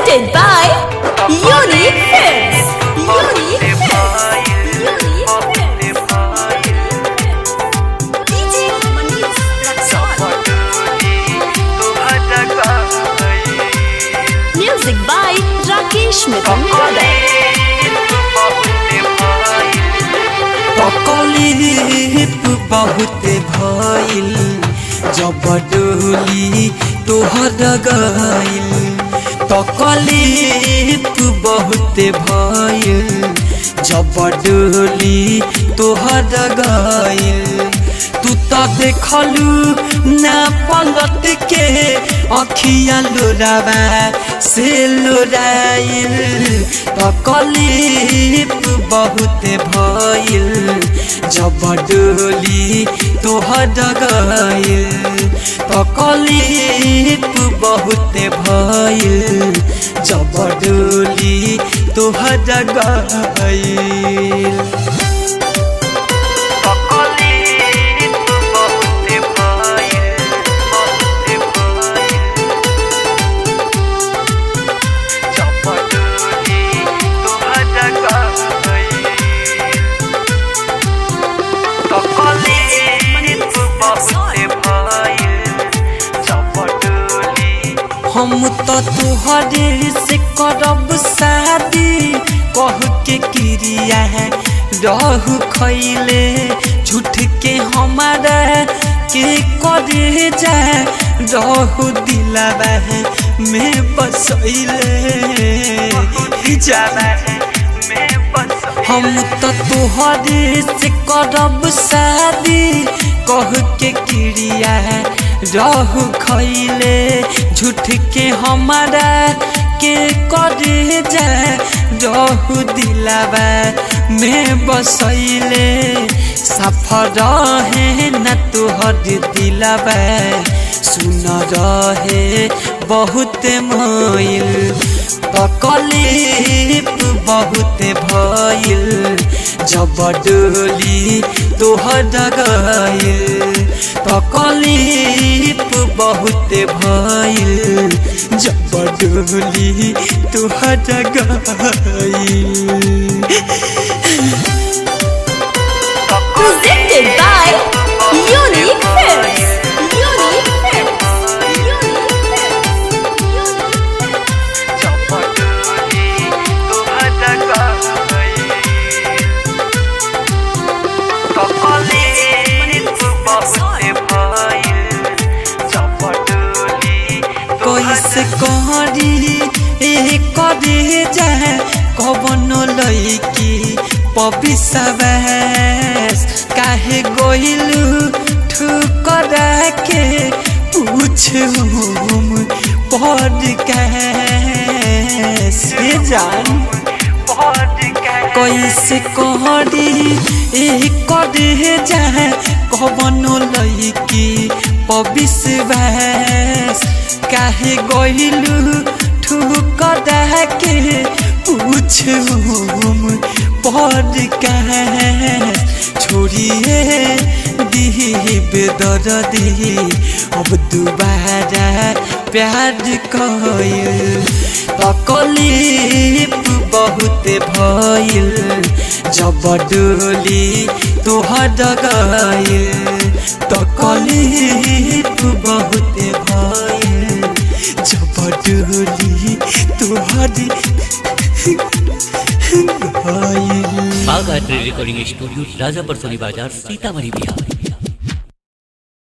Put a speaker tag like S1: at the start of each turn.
S1: Presented by Unique Films. Unique Films. Unique Films. DJ Manish Raksol. Music by Rakesh Mithun Brother.
S2: तकलीफ बहुत भइल जब डोली तोहर गइल। तकलीफ बहुत भइल जब डोली तोहर गइल। तू तो देखलू ना पलट के अखिया लोरावा से लोराइल। तकलीफ बहुत भइल जब डोली तोहर गइल। तकलीफ बहुत भइल जब डोली तोहर गइल। हम तो तुहरे से करब शादी कह के क्रिया है रहू खैले झूठ के हमारा के करे जा रहू दिलावा है में बसैले जाना है। हम तो तुहरे से करब शादी कह के क्रिया है रहू खैले झूठ के हमारा के करे जा रहू दिलावा में बसैले। सफर है न तुहर दिलावा सुन रहे बहुत मोइल। तकलीफ बहुत भइल जब डोली तोहर गइल। तकलीफ बहुत भइल जब डोली तोहर गइल।
S1: Presented by Unique Films. Unique Films.
S2: कैसे कहरी करे जाए कवनो लईकी पबिसवैस काहे गोइलू ठुकरा के पूछूम पढ़ कैसे जान। कैसे कहरी करे जाए कवनो लईकी पबिसवैस काहे गोइलू ठुकरा के पूछूम पढ़ कैसे। छोड़िए दीब दर्दी अब दोबारा प्यार कइल। तकलीफ बहुत भइल जब डोली तोहर गइल। तकलीफ बहुत भइल जब डोली तोहर गइल।
S3: बाघ आर्ट रिकॉर्डिंग स्टूडियो राजापुर सोनी बाजार सीतामढ़ी बिहार।